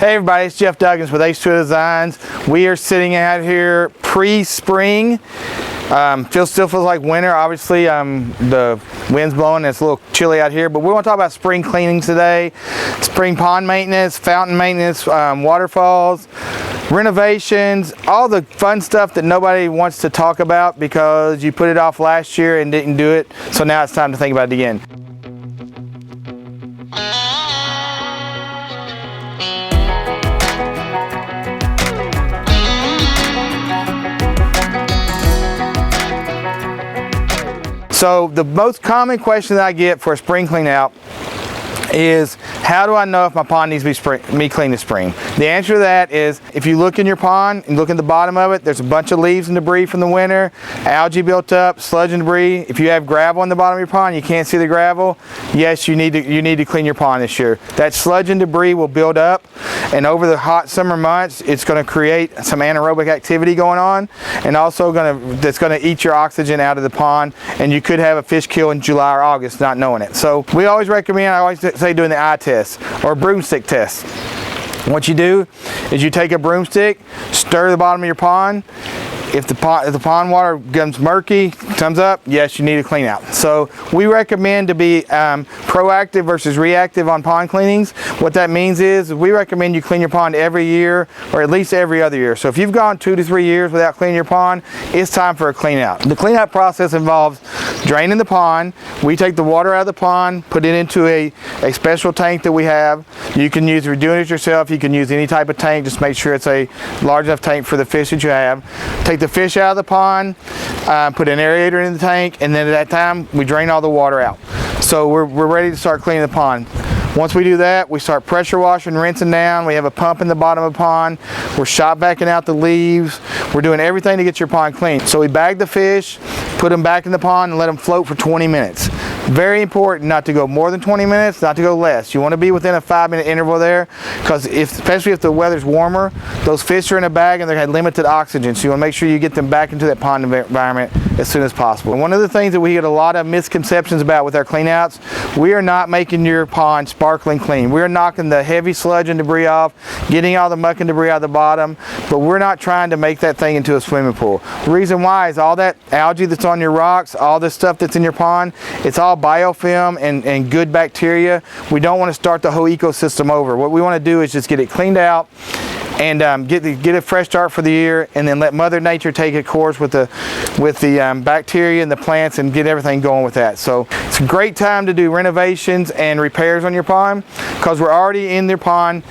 Hey everybody, it's Jeff Duggins with H2O Designs. We are sitting out here pre-spring. Still feels like winter. Obviously, the wind's blowing and it's a little chilly out here, but we want to talk about spring cleaning today. Spring pond maintenance, fountain maintenance, waterfalls, renovations, all the fun stuff that nobody wants to talk about because you put it off last year and didn't do it. So now it's time to think about it again. So the most common question that I get for a spring clean out is, how do I know if my pond needs to be cleaned this spring? The answer to that is, if you look in your pond and look at the bottom of it, there's a bunch of leaves and debris from the winter, algae built up, sludge and debris. If you have gravel on the bottom of your pond, you can't see the gravel, yes, you need to clean your pond this year. That sludge and debris will build up, and over the hot summer months, it's going to create some anaerobic activity going on, and also that's going to eat your oxygen out of the pond, and you could have a fish kill in July or August not knowing it. So we always recommend, I always say, doing the eye test or broomstick test. What you do is you take a broomstick, stir the bottom of your pond. If the pond water becomes murky, comes up, yes, you need to clean out. So we recommend to be proactive versus reactive on pond cleanings. What that means is we recommend you clean your pond every year or at least every other year. So if you've gone 2 to 3 years without cleaning your pond, it's time for a clean out. The clean out process involves draining the pond. We take the water out of the pond, put it into a special tank that we have. You can use, if you're doing it yourself, you can use any type of tank. Just make sure it's a large enough tank for the fish that you have. Take the fish out of the pond, put an aerator in the tank, and then at that time we drain all the water out. So we're ready to start cleaning the pond. Once we do that, we start pressure washing, rinsing down. We have a pump in the bottom of the pond. We're shot backing out the leaves. We're doing everything to get your pond clean. So we bag the fish, put them back in the pond, and let them float for 20 minutes. Very important not to go more than 20 minutes, not to go less. You want to be within a 5-minute interval there, because especially if the weather's warmer, those fish are in a bag and they have limited oxygen. So you want to make sure you get them back into that pond environment as soon as possible. And one of the things that we get a lot of misconceptions about with our cleanouts, we are not making your pond sparkling clean. We're knocking the heavy sludge and debris off, getting all the muck and debris out of the bottom, but we're not trying to make that thing into a swimming pool. The reason why is all that algae that's on your rocks, all this stuff that's in your pond, it's all biofilm and good bacteria. We don't want to start the whole ecosystem over. What we want to do is just get it cleaned out and get a fresh start for the year, and then let Mother Nature take its course with the bacteria and the plants and get everything going with that. So it's a great time to do renovations and repairs on your pond, because we're already in their pond,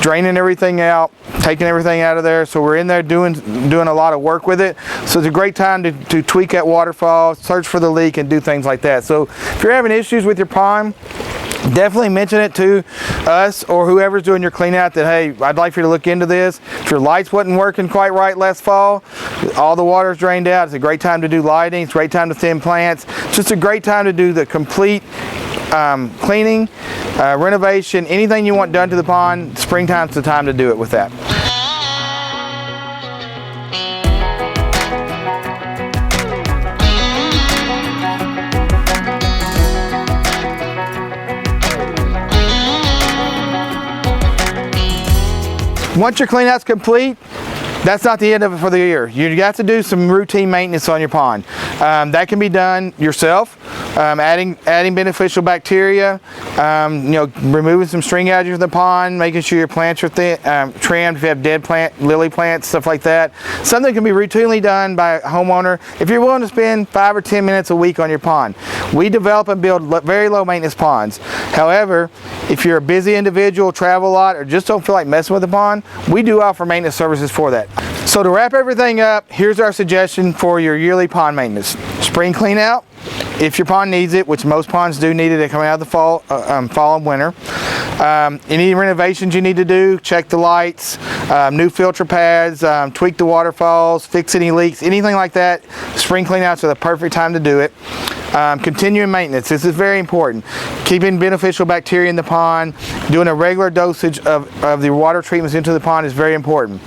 draining everything out, taking everything out of there. So we're in there doing a lot of work with it. So it's a great time to tweak that waterfall, search for the leak, and do things like that. So if you're having issues with your pond, definitely mention it to us or whoever's doing your clean out that, hey, I'd like for you to look into this. If your lights wasn't working quite right last fall, all the water's drained out, it's a great time to do lighting, it's a great time to thin plants. It's just a great time to do the complete cleaning, renovation, anything you want done to the pond. Springtime's the time to do it with that. Once your clean out's complete, that's not the end of it for the year. You have to do some routine maintenance on your pond. That can be done yourself, adding beneficial bacteria, removing some string algae from the pond, making sure your plants are trimmed if you have dead lily plants, stuff like that. Something can be routinely done by a homeowner if you're willing to spend 5 or 10 minutes a week on your pond. We develop and build very low maintenance ponds. However, if you're a busy individual, travel a lot, or just don't feel like messing with the pond, we do offer maintenance services for that. So to wrap everything up, here's our suggestion for your yearly pond maintenance. Spring clean out, if your pond needs it, which most ponds do need it to come out of the fall and winter. Any renovations you need to do, check the lights, new filter pads, tweak the waterfalls, fix any leaks, anything like that. Spring clean outs are the perfect time to do it. Continuing maintenance, this is very important. Keeping beneficial bacteria in the pond, doing a regular dosage of the water treatments into the pond is very important.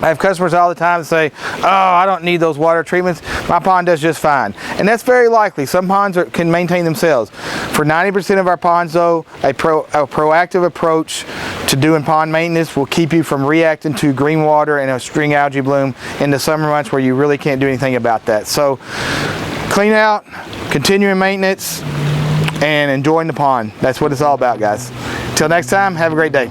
I have customers all the time that say, oh, I don't need those water treatments. My pond does just fine. And that's very likely. Some ponds can maintain themselves. For 90% of our ponds though, a proactive approach to doing pond maintenance will keep you from reacting to green water and a spring algae bloom in the summer months where you really can't do anything about that. So clean out, continuing maintenance, and enjoying the pond. That's what it's all about, guys. Till next time, have a great day.